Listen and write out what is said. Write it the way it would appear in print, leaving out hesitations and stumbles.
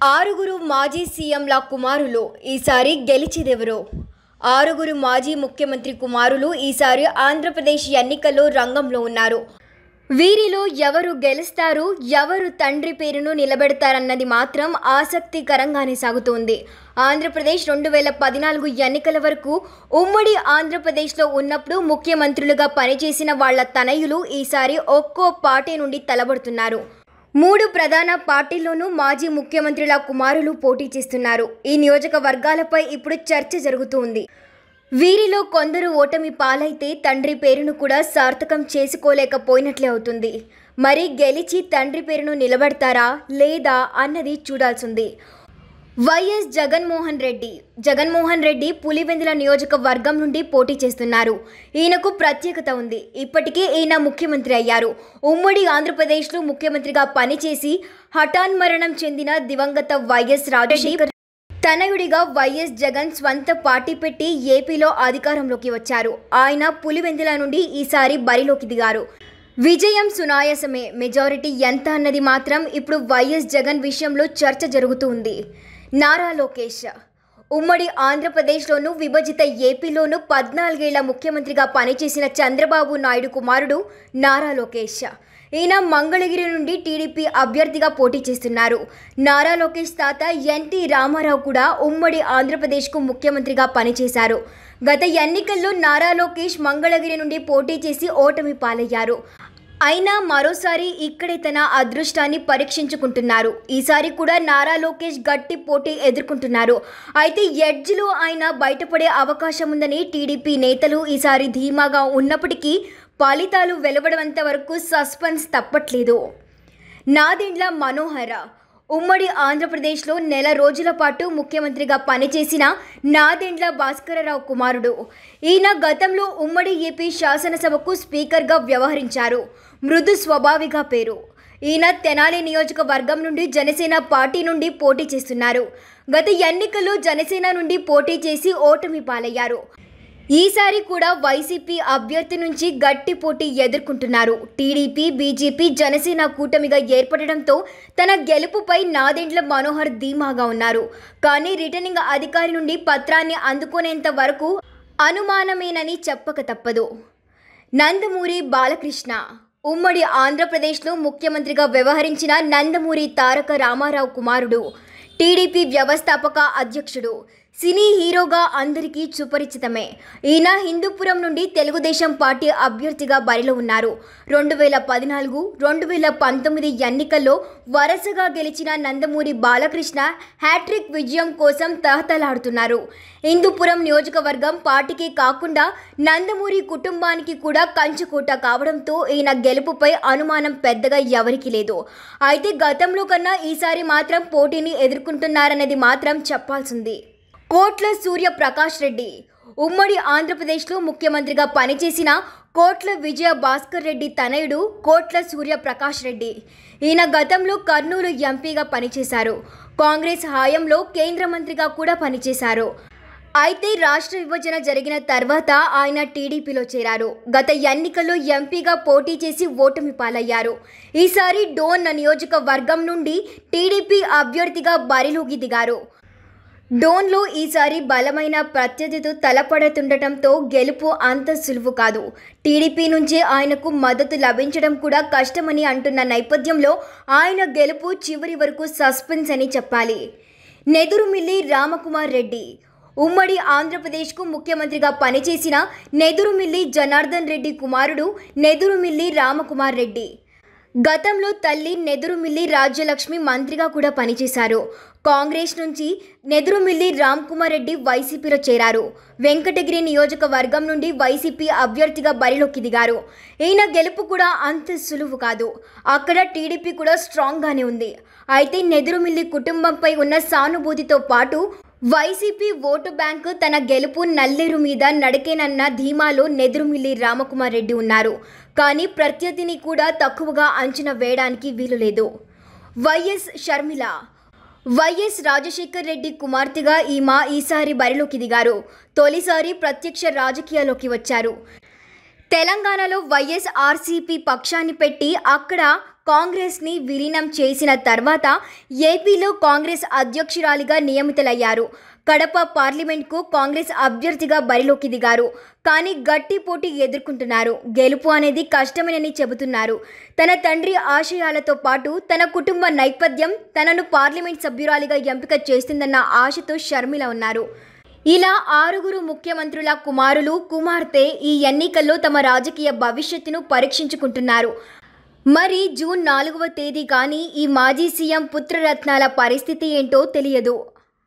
ఆరుగురు మాజీ సీఎంల కుమారులు ఈసారి గెలిచేదెవరో. ఆరుగురు మాజీ ముఖ్యమంత్రి కుమారులు ఈసారి ఆంధ్రప్రదేశ్ ఎన్నికల్లో రంగంలో ఉన్నారు. వీరిలో ఎవరు గెలుస్తారు, ఎవరు తండ్రి పేరును నిలబెడతారన్నది మాత్రం ఆసక్తికరంగానే సాగుతోంది. ఆంధ్రప్రదేశ్ 2014 ఎన్నికల వరకు ఉమ్మడి ఆంధ్రప్రదేశ్లో ఉన్నప్పుడు ముఖ్యమంత్రులుగా పనిచేసిన వాళ్ల తనయులు ఈసారి ఒక్కో పార్టీ నుండి తలబడుతున్నారు. 3 ప్రధాన పార్టీల్లోనూ మాజీ ముఖ్యమంత్రుల కుమారులు పోటీ చేస్తున్నారు. ఈ నియోజకవర్గాలపై ఇప్పుడు చర్చ జరుగుతుంది. వీరిలో కొందరు ఓటమి పాలైతే తండ్రి పేరును కూడా సార్థకం చేసుకోలేకపోయినట్లే అవుతుంది. మరి గెలిచి తండ్రి పేరును నిలబెడతారా లేదా అన్నది చూడాల్సింది. వైఎస్ జగన్మోహన్ రెడ్డి పులివెందుల నియోజకవర్గం నుండి పోటీ చేస్తున్నారు. ఈయనకు ప్రత్యేకత ఉంది. ఇప్పటికే ఈయన ముఖ్యమంత్రి అయ్యారు. ఉమ్మడి ఆంధ్రప్రదేశ్లో ముఖ్యమంత్రిగా పనిచేసి హఠాన్మరణం చెందిన దివంగత వైఎస్ రాజశేఖర్ తనయుడిగా వైఎస్ జగన్ స్వంత పార్టీ పెట్టి ఏపీలో అధికారంలోకి వచ్చారు. ఆయన పులివెందుల నుండి ఈసారి బరిలోకి దిగారు. విజయం సునాయాసమే. మెజారిటీ ఎంత అన్నది మాత్రం ఇప్పుడు వైఎస్ జగన్ విషయంలో చర్చ జరుగుతూ ఉంది. నారా లోకేష్ ఉమ్మడి ఆంధ్రప్రదేశ్లోనూ విభజిత ఏపీలోనూ 14 ఏళ్ల ముఖ్యమంత్రిగా పనిచేసిన చంద్రబాబు నాయుడు కుమారుడు నారా లోకేష్. ఈయన మంగళగిరి నుండి టీడీపీ అభ్యర్థిగా పోటీ చేస్తున్నారు. నారా లోకేష్ తాత ఎన్టీ రామారావు కూడా ఉమ్మడి ఆంధ్రప్రదేశ్కు ముఖ్యమంత్రిగా పనిచేశారు. గత ఎన్నికల్లో నారా లోకేష్ మంగళగిరి నుండి పోటీ చేసి ఓటమి పాలయ్యారు. అయినా మరోసారి ఇక్కడే తన అదృష్టాన్ని పరీక్షించుకుంటున్నారు. ఈసారి కూడా నారా లోకేష్ గట్టి పోటీ ఎదుర్కొంటున్నారు. అయితే ఎడ్జ్లో ఆయన బయటపడే అవకాశం ఉందని టీడీపీ నేతలు ఈసారి ధీమాగా ఉన్నప్పటికీ ఫలితాలు వెలువడేంత వరకు సస్పెన్స్ తప్పట్లేదు. నాదెండ్ల మనోహర్ ఉమ్మడి ఆంధ్రప్రదేశ్లో నెల రోజుల పాటు ముఖ్యమంత్రిగా పనిచేసిన నాదెండ్ల భాస్కరరావు కుమారుడు. ఈయన గతంలో ఉమ్మడి ఏపీ శాసనసభకు స్పీకర్గా వ్యవహరించారు. మృదు స్వభావిగా పేరు. ఈయన తెనాలి నియోజకవర్గం నుండి జనసేన పార్టీ నుండి పోటీ చేస్తున్నారు. గత ఎన్నికల్లో జనసేన నుండి పోటీ చేసి ఓటమి పాలయ్యారు. ఈసారి కూడా వైసీపీ అభ్యర్థి నుంచి గట్టి పోటీ ఎదుర్కొంటున్నారు. టీడీపీ, బీజేపీ, జనసేన కూటమిగా ఏర్పడడంతో తన గెలుపుపై నాదెండ్ల మనోహర్ ధీమాగా ఉన్నారు. కానీ రిటర్నింగ్ అధికారి నుండి పత్రాన్ని అందుకునేంత వరకు అనుమానమేనని చెప్పక తప్పదు. నందమూరి బాలకృష్ణ ఉమ్మడి ఆంధ్రప్రదేశ్లో ముఖ్యమంత్రిగా వ్యవహరించిన నందమూరి తారక రామారావు కుమారుడు. టీడీపీ వ్యవస్థాపక అధ్యక్షుడు. సినీ హీరోగా అందరికీ సుపరిచితమే. ఈయన హిందూపురం నుండి తెలుగుదేశం పార్టీ అభ్యర్థిగా బరిలో ఉన్నారు. 2014, 2019 ఎన్నికల్లో వరుసగా గెలిచిన నందమూరి బాలకృష్ణ హ్యాట్రిక్ విజయం కోసం తహతలాడుతున్నారు. హిందూపురం నియోజకవర్గం పార్టీకి కాకుండా నందమూరి కుటుంబానికి కూడా కంచుకోట కావడంతో ఈయన గెలుపుపై అనుమానం పెద్దగా ఎవరికీ లేదు. అయితే గతంలో కన్నా ఈసారి మాత్రం పోటీని ఎదుర్కొంటున్నారన్నది మాత్రం చెప్పాల్సింది. కోట్ల సూర్యప్రకాష్ రెడ్డి ఉమ్మడి ఆంధ్రప్రదేశ్లో ముఖ్యమంత్రిగా పనిచేసిన కోట్ల విజయ భాస్కర్ రెడ్డి తనయుడు కోట్ల సూర్యప్రకాష్ రెడ్డి. ఈయన గతంలో కర్నూలు ఎంపీగా పనిచేశారు. కాంగ్రెస్ హయాంలో కేంద్ర మంత్రిగా కూడా పనిచేశారు. అయితే రాష్ట్ర విభజన జరిగిన తర్వాత ఆయన టీడీపీలో చేరారు. గత ఎన్నికల్లో ఎంపీగా పోటీ చేసి ఓటమి పాలయ్యారు. ఈసారి డోన్ నియోజకవర్గం నుండి టీడీపీ అభ్యర్థిగా బరిలోకి దిగారు. డోన్లో ఈసారి బలమైన ప్రత్యర్థితో తలపడుతుండటంతో గెలుపు అంత సులువు కాదు. టీడీపీ నుంచే ఆయనకు మద్దతు లభించడం కూడా కష్టమని అంటున్న నేపథ్యంలో ఆయన గెలుపు చివరి వరకు సస్పెన్స్ అని చెప్పాలి. నెదురుమిల్లి రామకుమార్ రెడ్డి ఉమ్మడి ఆంధ్రప్రదేశ్కు ముఖ్యమంత్రిగా పనిచేసిన నెదురుమిల్లి జనార్దన్ రెడ్డి కుమారుడు నెదురుమిల్లి రామకుమార్ రెడ్డి. గతంలో తల్లి నెదురుమిల్లి రాజ్యలక్ష్మి మంత్రిగా కూడా పనిచేశారు. కాంగ్రెస్ నుంచి నెదురుమిల్లి రామ్కుమార్ రెడ్డి వైసీపీలో చేరారు. వెంకటగిరి నియోజకవర్గం నుండి వైసీపీ అభ్యర్థిగా బరిలోకి దిగారు. ఈయన గెలుపు కూడా అంత సులువు కాదు. అక్కడ టీడీపీ కూడా స్ట్రాంగ్గానే ఉంది. అయితే నెదురుమిల్లి కుటుంబంపై ఉన్న సానుభూతితో పాటు వైసీపీ ఓటు బ్యాంకు తన గెలుపు నల్లేరు మీద నడికేనన్న ధీమాలో నెదురుమిల్లి రామకుమార్ రెడ్డి ఉన్నారు. కానీ ప్రత్యర్థిని కూడా తక్కువగా అంచనా వేయడానికి వీలులేదు. వైఎస్ షర్మిల వైఎస్ రాజశేఖర్ రెడ్డి కుమార్తెగా ఈసారి బరిలోకి దిగారు. తొలిసారి ప్రత్యక్ష రాజకీయాల్లోకి వచ్చారు. తెలంగాణలో వైఎస్ఆర్సీపీ పక్షాన్ని పెట్టి అక్కడ కాంగ్రెస్ని విలీనం చేసిన తర్వాత ఏపీలో కాంగ్రెస్ అధ్యక్షురాలిగా నియమితులయ్యారు. కడప పార్లమెంట్కు కాంగ్రెస్ అభ్యర్థిగా బరిలోకి దిగారు. కానీ గట్టి పోటీ ఎదుర్కొంటున్నారు. గెలుపు అనేది కష్టమేనని చెబుతున్నారు. తన తండ్రి ఆశయాలతో పాటు తన కుటుంబ నేపథ్యం తనను పార్లమెంట్ సభ్యురాలిగా ఎంపిక చేస్తుందన్న ఆశతో షర్మిల ఉన్నారు. ఇలా 6 ముఖ్యమంత్రుల కుమారులు, కుమార్తె ఈ ఎన్నికల్లో తమ రాజకీయ భవిష్యత్తును పరీక్షించుకుంటున్నారు. మరి జూన్ 4వ తేదీ కానీ ఈ మాజీ సీఎం పుత్రరత్నాల పరిస్థితి ఏంటో తెలియదు.